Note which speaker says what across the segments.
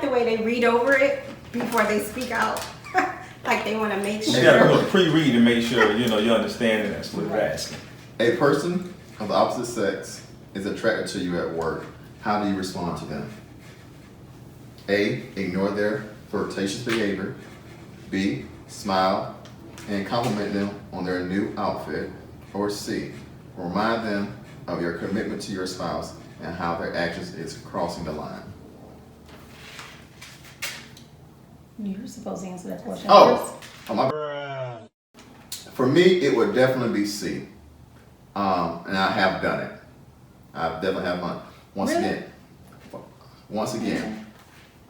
Speaker 1: the way they read over it before they speak out. Like they want to make sure.
Speaker 2: You got to pre-read and make sure you understand it. That's what they're asking.
Speaker 3: A person of the opposite sex is attracted to you at work. How do you respond to them? A, ignore their flirtatious behavior. B, smile and compliment them on their new outfit. Or C, remind them of your commitment to your spouse and how their actions is crossing the line.
Speaker 4: You're supposed to answer that question
Speaker 3: Oh,
Speaker 4: first.
Speaker 3: For me, it would definitely be C. And I have done it. I definitely have done it. Once again,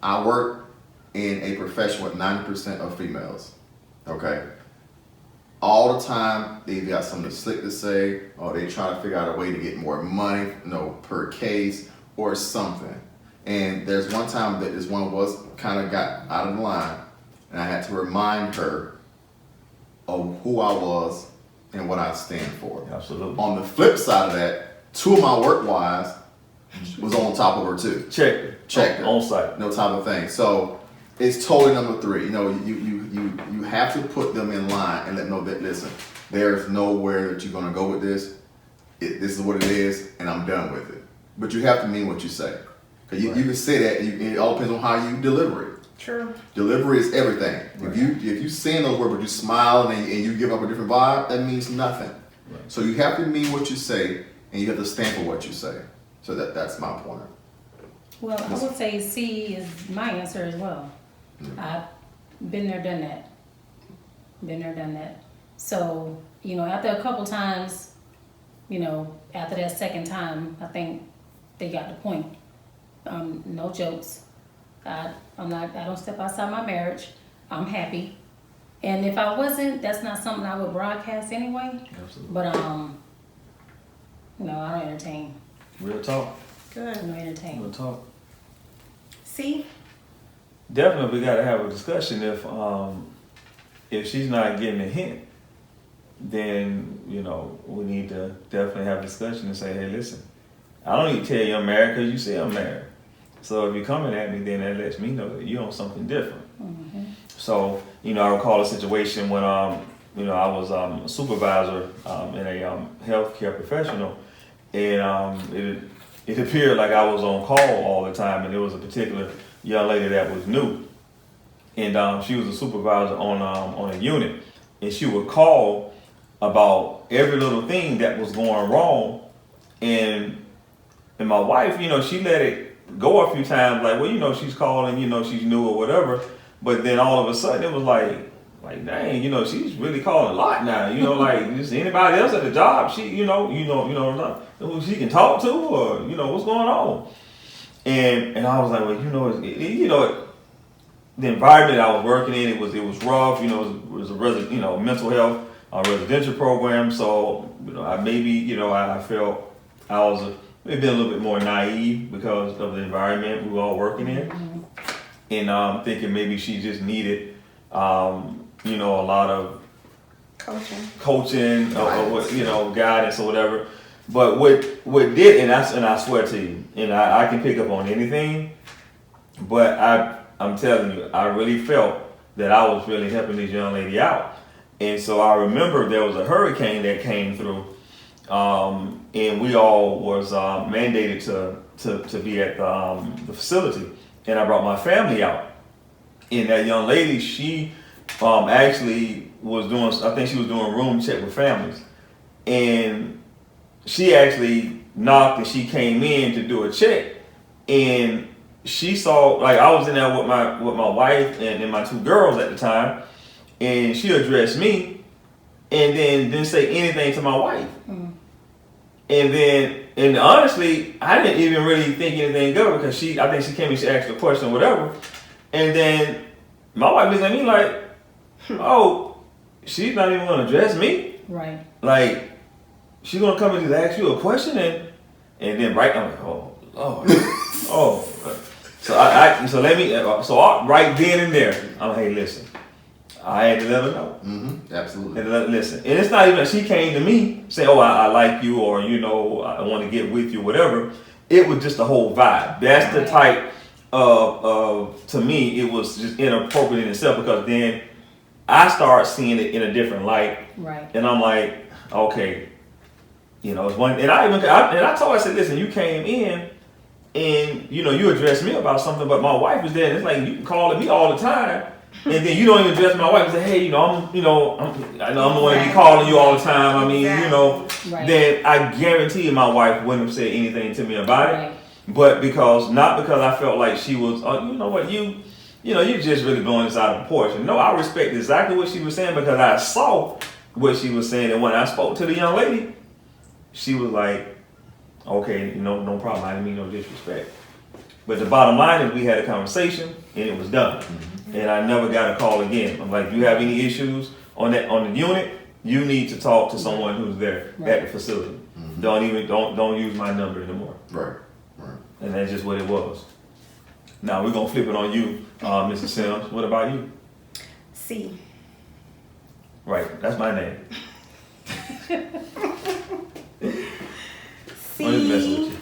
Speaker 3: I work in a profession with 90% of females. Okay? All the time, they got something slick to say, or they try to figure out a way to get more money, per case or something. And there's one time that this one was kind of got out of the line, and I had to remind her of who I was and what I stand for.
Speaker 2: Absolutely.
Speaker 3: On the flip side of that, two of my work wives was on top of her too.
Speaker 2: Check on site.
Speaker 3: No type of thing. So it's totally number three. You have to put them in line and let them know that, listen, there's nowhere that you're gonna go with this. This is what it is, and I'm done with it. But you have to mean what you say. Cause you can say that, and it all depends on how you deliver it.
Speaker 1: True.
Speaker 3: Delivery is everything.
Speaker 2: Right.
Speaker 3: If you saying those words but you smile and you give up a different vibe, that means nothing.
Speaker 2: Right.
Speaker 3: So you have to mean what you say, and you have to stand for what you say. So that's my point.
Speaker 4: Well, I would say C is my answer as well. I've been there, done that. Been there, done that. So, after a couple times, after that second time, I think they got the point. No jokes. I don't step outside my marriage. I'm happy. And if I wasn't, that's not something I would broadcast anyway.
Speaker 2: Absolutely.
Speaker 4: But, I don't entertain.
Speaker 2: Real talk.
Speaker 1: Good.
Speaker 4: I don't entertain.
Speaker 2: Real talk.
Speaker 1: See?
Speaker 2: Definitely, we got to have a discussion. If she's not getting a hint, then we need to definitely have a discussion and say, hey, listen, I don't need to tell you I'm married because you say I'm married. So if you're coming at me, then that lets me know that you're on something different.
Speaker 4: Mm-hmm.
Speaker 2: So I recall a situation when I was a supervisor in a healthcare professional, and it appeared like I was on call all the time, and there was a particular young lady that was new, and she was a supervisor on a unit, and she would call about every little thing that was going wrong, and my wife, she let it go a few times, like, well, she's calling, she's new or whatever, but then all of a sudden it was like dang, she's really calling a lot now, like, is anybody else at the job she, who she can talk to, or what's going on, and I was like, well, the environment I was working in, it was rough, it was a mental health residential program, so I felt I was maybe a little bit more naive because of the environment we were all working in, and thinking maybe she just needed a lot of coaching or guidance or whatever. But what did, and I swear to you, and I can pick up on anything, but I'm telling you, I really felt that I was really helping this young lady out. And so I remember there was a hurricane that came through, and we all was mandated to be at the facility, and I brought my family out. And that young lady, she actually was doing, I think she was doing a room check with families, and she actually knocked and she came in to do a check, and she saw, like, I was in there with my wife and my two girls at the time, and she addressed me and then didn't say anything to my wife. And honestly, I didn't even really think anything of it, because I think she came and she asked a question or whatever, and then my wife looked at me like, oh, she's not even going to address me?
Speaker 4: Right.
Speaker 2: Like, she's going to come and just ask you a question, and then I'm like, oh, Lord. Oh. So right then and there, I'm like, hey, listen, I had to let her know.
Speaker 3: Mm-hmm. Absolutely.
Speaker 2: And listen, and it's not even that she came to me saying, oh, I like you, or, I want to get with you, whatever. It was just the whole vibe. That's the type to me, it was just inappropriate in itself because then I start seeing it in a different light.
Speaker 4: Right.
Speaker 2: And I'm like, okay, it's one. And I told her, I said, listen, you came in and you addressed me about something, but my wife was there. And it's like you calling me all the time, and then you don't even address my wife and say, hey, I'm the one that be calling you all the time. I mean,
Speaker 4: Right.
Speaker 2: then I guarantee you my wife wouldn't have said anything to me about
Speaker 4: Right.
Speaker 2: it. But not because I felt like she was, you're just really blowing this out of proportion. No, I respect exactly what she was saying because I saw what she was saying. And when I spoke to the young lady, she was like, okay, no problem. I didn't mean no disrespect. But the bottom line is we had a conversation and it was done. Mm-hmm. And I never got a call again. I'm like, you have any issues on the unit, you need to talk to someone who's there at the facility. Mm-hmm. Don't use my number anymore.
Speaker 3: Right.
Speaker 2: And that's just what it was. Now we're gonna flip it on you, Mr. Sims. What about you?
Speaker 1: C.
Speaker 2: Right, that's my name.
Speaker 1: C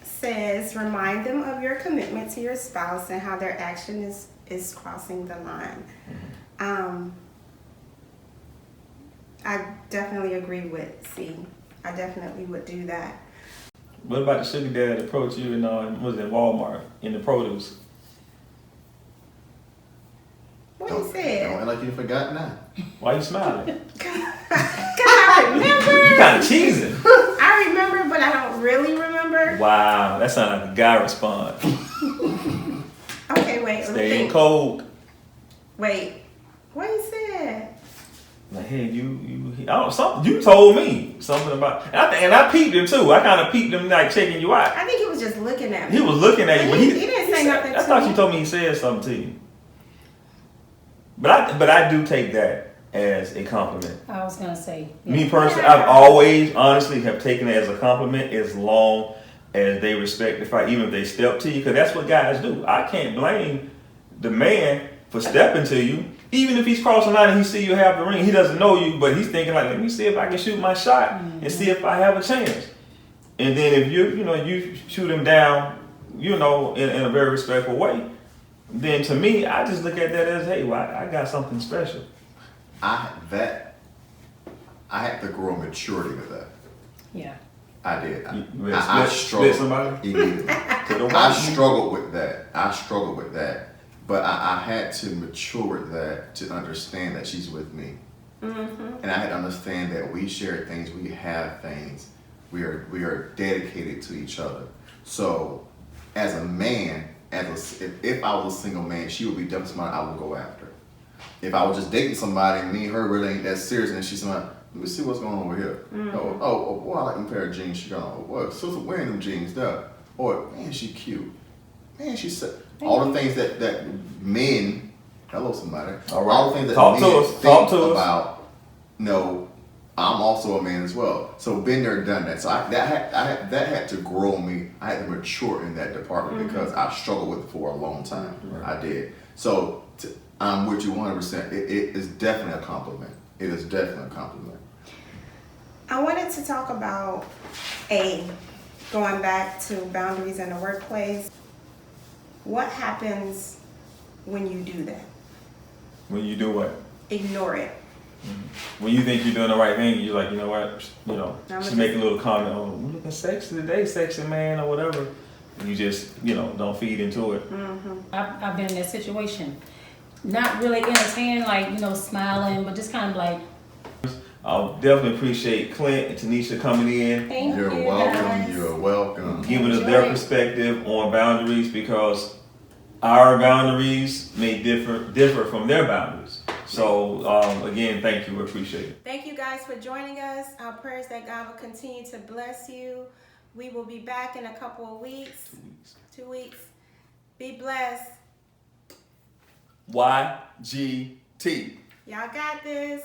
Speaker 1: says, remind them of your commitment to your spouse and how their action is crossing the line. Mm-hmm. I definitely agree with C. I definitely would do that.
Speaker 2: What about the sugar dad approach you in Walmart in the produce?
Speaker 1: What he said?
Speaker 3: Don't act like you forgot now.
Speaker 2: Why you smiling?
Speaker 1: Cause I remember.
Speaker 2: You kind of cheesing.
Speaker 1: I remember, but I don't really remember.
Speaker 2: Wow, that sounds like a guy response.
Speaker 1: Okay, wait.
Speaker 2: Staying cold.
Speaker 1: Wait, what he said?
Speaker 2: Like, hey, you told me something about, and I peeped him too. I kind of peeped him, like checking you out.
Speaker 1: I think he was just looking at me.
Speaker 2: He was looking at you, but
Speaker 1: he didn't say nothing.
Speaker 2: I thought you told me he said something to you. But I do take that as a compliment.
Speaker 4: I was gonna say. Yeah.
Speaker 2: Me personally, I've always honestly have taken it as a compliment as long as they respect the fight, even if they step to you, because that's what guys do. I can't blame the man for stepping to you. Even if he's crossing the line and he see you have the ring, he doesn't know you, but he's thinking like, let me see if I can shoot my shot and see if I have a chance. And then if you shoot him down, in a very respectful way, then to me, I just look at that as, hey, well, I got something special.
Speaker 3: I had to grow maturity with that.
Speaker 4: Yeah.
Speaker 3: I did.
Speaker 2: I struggled. I
Speaker 3: struggled with that. But I had to mature with that to understand that she's with me. Mm-hmm. And I had to understand that we share things, we have things, we are dedicated to each other. So as a man, if I was a single man, she would be definitely somebody I would go after. If I was just dating somebody and me and her really ain't that serious and she's somebody, let me see what's going on over here. Mm-hmm. Oh, boy, I like them pair of jeans she got on. What? Sister wearing them jeans there. Or, man, she cute. Man, she said all the things that men, hello somebody, all the things that men think about, I'm also a man as well. So been there, done that. So that had to grow on me. I had to mature in that department because I struggled with it for a long time. Right. I did. So I'm with you 100%. It is definitely a compliment. It is definitely a compliment.
Speaker 1: I wanted to talk about going back to boundaries in the workplace. What happens when you do that?
Speaker 2: When you do what?
Speaker 1: Ignore it.
Speaker 2: Mm-hmm. When you think you're doing the right thing, you're like, you know what? She's making a little comment, oh, we're looking sexy today, sexy man, or whatever. And you just, don't feed into it. Mm-hmm.
Speaker 4: I've been in that situation. Not really entertaining, smiling, but just kind of like.
Speaker 2: I'll definitely appreciate Clint and Tanisha coming in.
Speaker 1: Thank you.
Speaker 3: You're welcome.
Speaker 1: Guys.
Speaker 3: You're welcome.
Speaker 2: Giving us their perspective on boundaries because our boundaries may differ from their boundaries. So again, thank you. We appreciate it.
Speaker 1: Thank you guys for joining us. Our prayers that God will continue to bless you. We will be back in a couple of weeks. 2 weeks. Be blessed.
Speaker 2: YGT.
Speaker 1: Y'all got this.